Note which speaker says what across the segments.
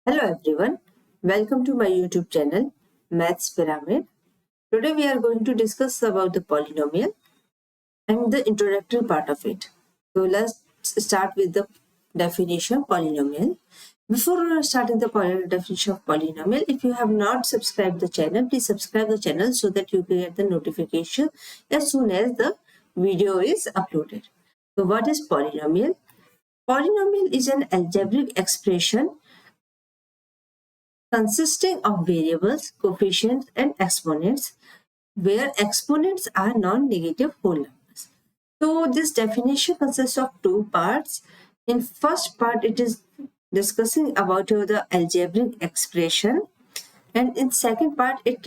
Speaker 1: Hello everyone, welcome to my YouTube channel Maths Pyramid. Today we are going to discuss about the polynomial and the introductory part of it. So let's start with the definition of polynomial. Before starting the definition of polynomial, if you have not subscribed the channel, please subscribe the channel so that you can get the notification as soon as the video is uploaded. So what is polynomial? Polynomial is an algebraic expression consisting of variables, coefficients, and exponents, where exponents are non-negative whole numbers. So this definition consists of two parts. In first part, it is discussing about the algebraic expression, and in second part, it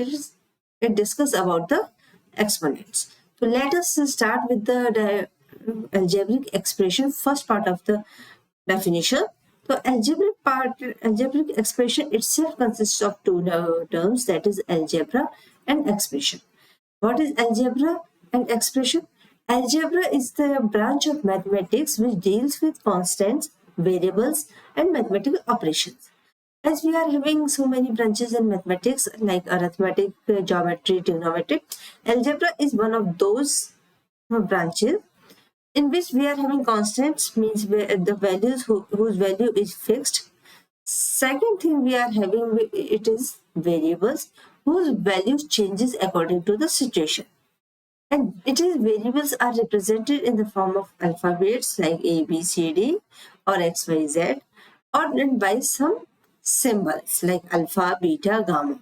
Speaker 1: discusses about the exponents. So let us start with the algebraic expression, first part of the definition. So algebraic expression itself consists of two terms, that is algebra and expression. What is algebra and expression? Algebra is the branch of mathematics which deals with constants, variables, and mathematical operations. As we are having so many branches in mathematics like arithmetic, geometry, trigonometry, algebra is one of those branches in which we are having constants, means the values whose value is fixed. Second thing we are having, it is variables whose values changes according to the situation. And it is variables are represented in the form of alphabets like A, B, C, D or X, Y, Z, or by some symbols like alpha, beta, gamma.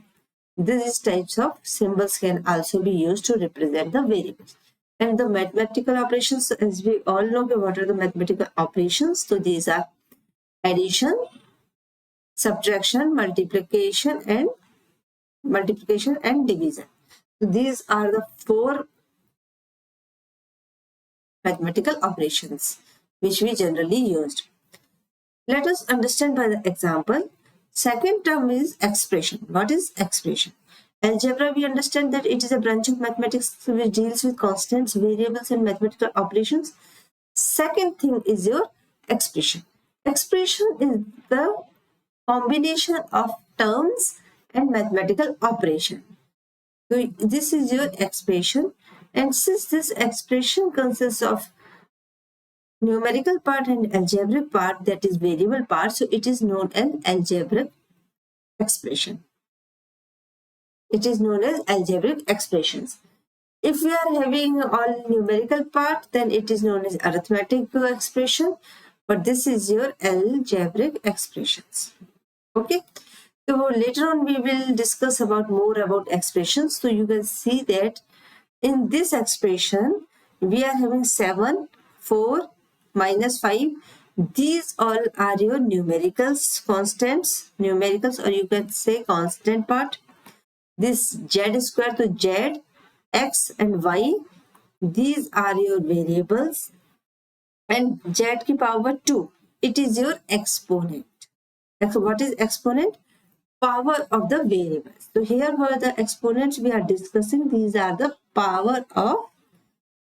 Speaker 1: These types of symbols can also be used to represent the variables. And the mathematical operations, as we all know, what are the mathematical operations? So these are addition, subtraction, multiplication, and division. So these are the four mathematical operations which we generally used. Let us understand by the example. Second term is expression. What is expression? Algebra, we understand that it is a branch of mathematics which deals with constants, variables, and mathematical operations. Second thing is your expression. Expression is the combination of terms and mathematical operation. So this is your expression, and since this expression consists of numerical part and algebraic part, that is variable part, so it is known as algebraic expression. It is known as algebraic expressions. If we are having all numerical part, then it is known as arithmetic expression, but this is your algebraic expressions. Okay, so later on we will discuss about more about expressions. So you can see that in this expression we are having 7, 4, minus 5. These all are your numericals, constants, numericals, or you can say constant part. This z square to z, x and y, these are your variables, and z ki power 2, it is your exponent. So what is exponent? Power of the variables. So here for the exponents we are discussing, these are the power of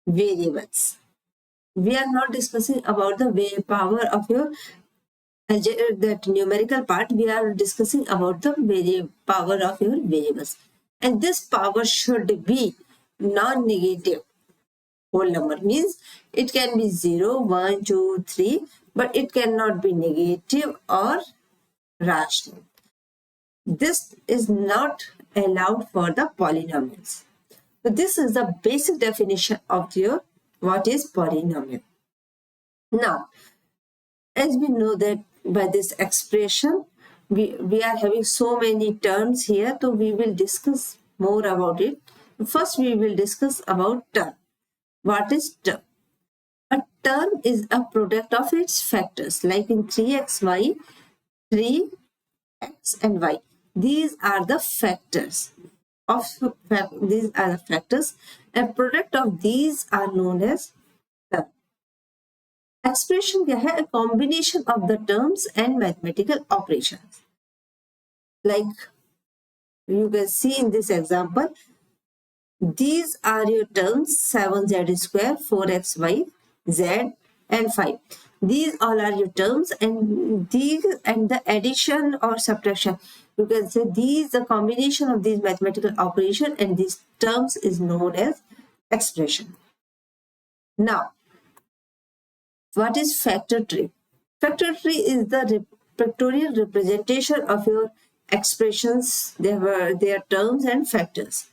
Speaker 1: variables. We are not discussing about the power of your that numerical part. We are discussing about the power of your variables, and this power should be non-negative whole number, means it can be 0, 1, 2, 3, but it cannot be negative or rational. This is not allowed for the polynomials. So this is the basic definition of your what is polynomial. Now, as we know that by this expression, we are having so many terms here, so we will discuss more about it. First, we will discuss about term. What is term? A term is a product of its factors, like in 3xy, 3x and y. These are the factors. These are the factors, and product of these are known as term. Expression क्या है? A combination of the terms and mathematical operations. Like you can see in this example, these are your terms 7z square, 4xy, z and 5. These all are your terms, and these and the addition or subtraction, you can say these, the combination of these mathematical operation and these terms is known as expression. Now, what is factor tree? Factor tree is the factorial representation of your expressions, their terms and factors.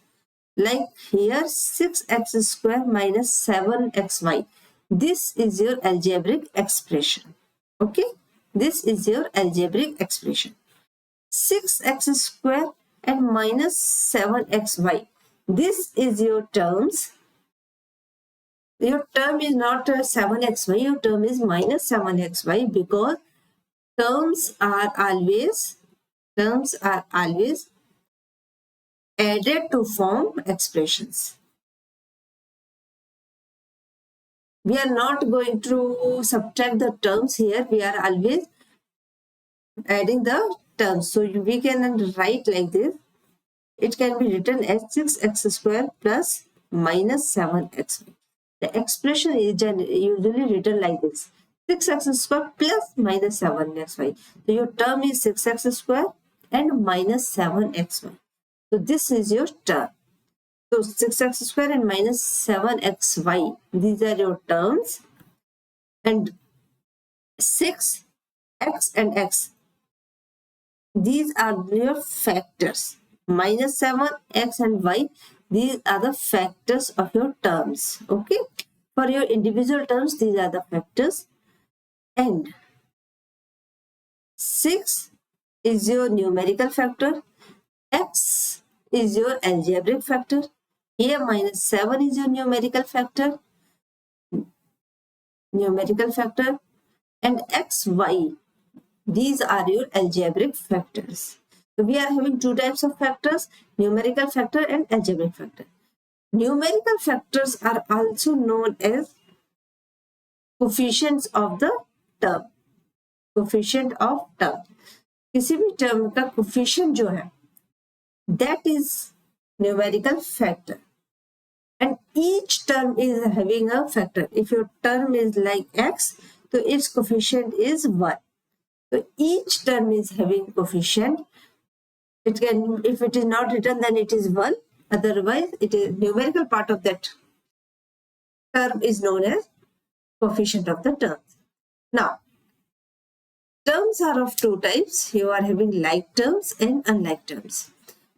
Speaker 1: Like here 6x square minus 7xy. This is your algebraic expression. Okay, this is your algebraic expression. 6x square and minus 7xy. This is your terms. Your term is not 7xy, your term is minus 7xy, because terms are always added to form expressions. We are not going to subtract the terms here. We are always adding the terms. So we can write like this. It can be written as 6x square plus minus 7xy. The expression is usually written like this. 6x square plus minus 7xy. So your term is 6x square and minus 7xy. So this is your term. So 6x square and minus 7xy. These are your terms. And 6, x and x. These are your factors. Minus 7, x and y. These are the factors of your terms. Okay. For your individual terms, these are the factors. And 6 is your numerical factor. X is your algebraic factor. Here minus 7 is your numerical factor. And x, y. These are your algebraic factors. So we are having two types of factors, numerical factor and algebraic factor. Numerical factors are also known as coefficients of the term. Coefficient of term. किसी भी term का coefficient जो है, that is numerical factor. And each term is having a factor. If your term is like x, so its coefficient is 1. So each term is having coefficient. It can, if it is not written, then it is 1. Otherwise, it is numerical part of that term is known as coefficient of the terms. Now, terms are of two types. You are having like terms and unlike terms.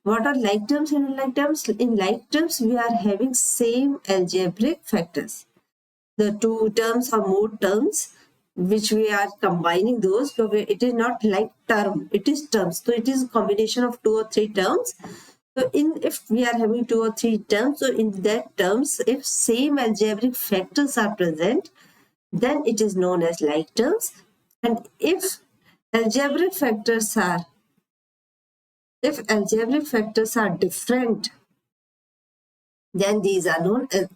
Speaker 1: What are like terms and unlike terms? In like terms, we are having same algebraic factors. The two terms or more terms, which we are combining those, so it is not like term, it is terms. So it is a combination of 2 or 3 terms. So if we are having 2 or 3 terms, so in that terms, if same algebraic factors are present, then it is known as like terms. And if algebraic factors are different, then these are known as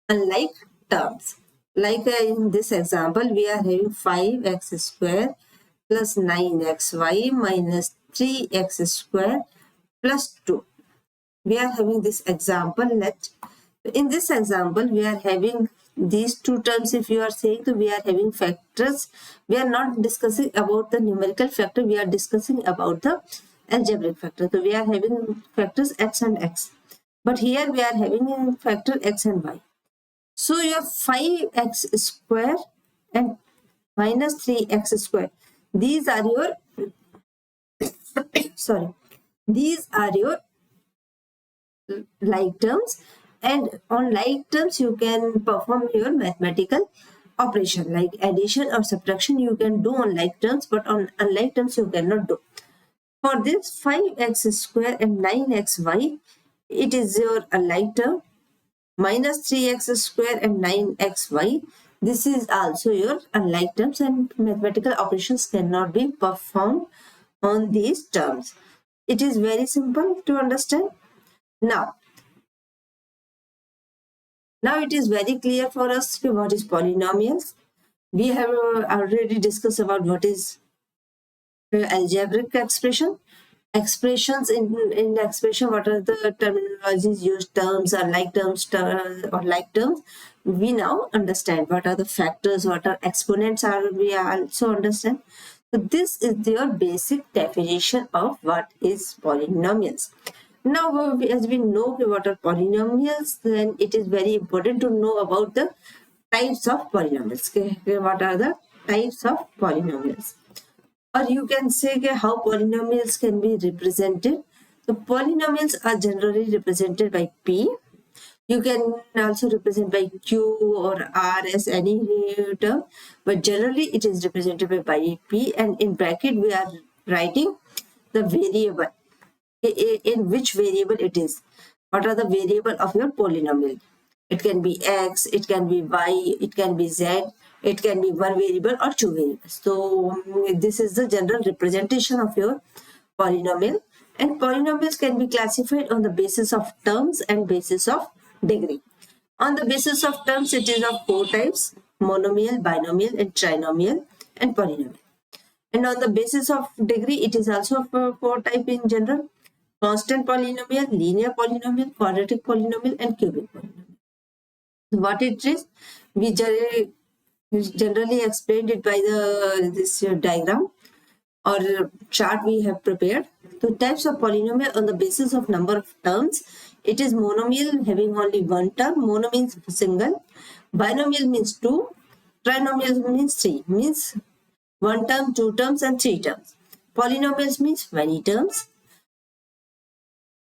Speaker 1: unlike terms. Like in this example, we are having 5x square plus 9xy minus 3x square plus 2. We are having this example. In this example, we are having these two terms. If you are saying that we are having factors, we are not discussing about the numerical factor. We are discussing about the algebraic factor. So we are having factors x and x. But here we are having factor x and y. So your 5x square and minus 3x square. These are your these are your like terms, and on like terms you can perform your mathematical operation like addition or subtraction. You can do on like terms, but on unlike terms you cannot do. For this 5x square and 9xy, it is your unlike term. Minus 3x square and 9xy, this is also your unlike terms, and mathematical operations cannot be performed on these terms. It is very simple to understand. Now it is very clear for us what is polynomials. We have already discussed about what is algebraic expression, expressions. In expression, what are the terminologies used? Terms or like terms, we now understand. What are the factors, what are exponents are, we also understand. So this is your basic definition of what is polynomials. Now, as we know what are polynomials, then it is very important to know about the types of polynomials. Okay, what are the types of polynomials? Or you can say how polynomials can be represented. So polynomials are generally represented by P. You can also represent by Q or R as any term, but generally it is represented by P, and in bracket we are writing the variable. In which variable it is. What are the variable of your polynomial? It can be X, it can be Y, it can be Z, it can be one variable or two variables. So this is the general representation of your polynomial, and polynomials can be classified on the basis of terms and basis of degree. On the basis of terms, it is of four types: monomial, binomial, and trinomial, and polynomial. And on the basis of degree, it is also four type in general: constant polynomial, linear polynomial, quadratic polynomial, and cubic polynomial. What it is, we generally explained it by this diagram or chart we have prepared. So types of polynomial on the basis of number of terms. It is monomial having only one term. Mono means single. Binomial means two. Trinomial means three. Means one term, two terms, and three terms. Polynomials means many terms.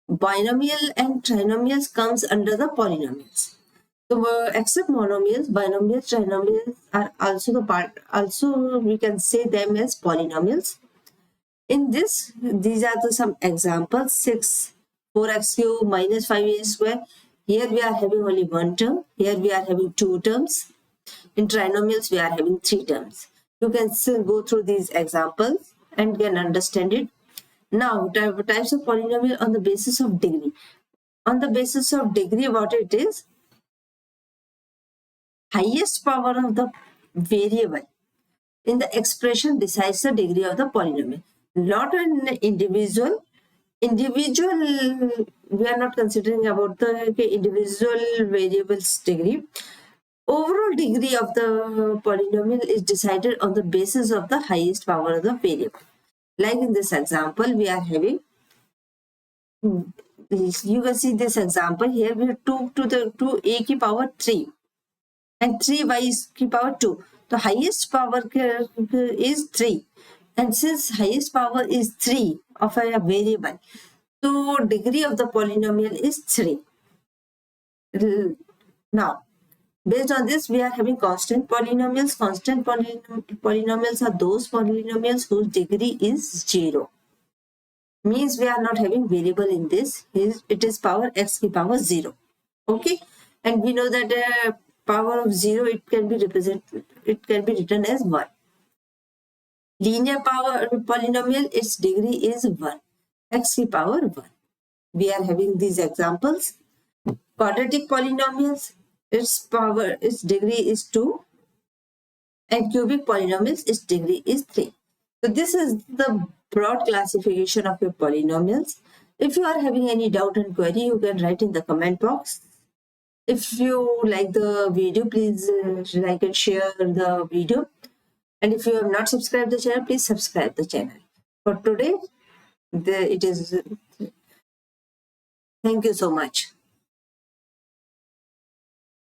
Speaker 1: Binomial and trinomials comes under the polynomials. So except monomials, binomials, trinomials are also the part. Also, we can say them as polynomials. In this, these are some examples: 6, 4x cube minus 5a square. Here we are having only one term. Here we are having two terms. In trinomials, we are having three terms. You can still go through these examples and can understand it. Now, types of polynomial on the basis of degree. On the basis of degree, what it is? Highest power of the variable in the expression decides the degree of the polynomial. Not an individual. We are not considering about the individual variable's degree. Overall degree of the polynomial is decided on the basis of the highest power of the variable. Like in this example, we are having, you can see this example here, we have 2 to the 2a ki power 3 and 3y ki power 2. The highest power is 3, and since highest power is 3 of a variable, so degree of the polynomial is 3. Now, based on this, we are having constant polynomials. Constant polynomials are those polynomials whose degree is 0. Means we are not having variable in this. It is power x ki power 0. Okay, and we know that power of 0, it can be written as 1. Linear power polynomial, its degree is 1. X ki power 1. We are having these examples. Quadratic polynomials, its degree is 2. And cubic polynomials, its degree is 3. So this is the broad classification of your polynomials. If you are having any doubt and query, you can write in the comment box. If you like the video, please like and share the video. And if you have not subscribed the channel, please subscribe the channel. For today, it is. Thank you so much.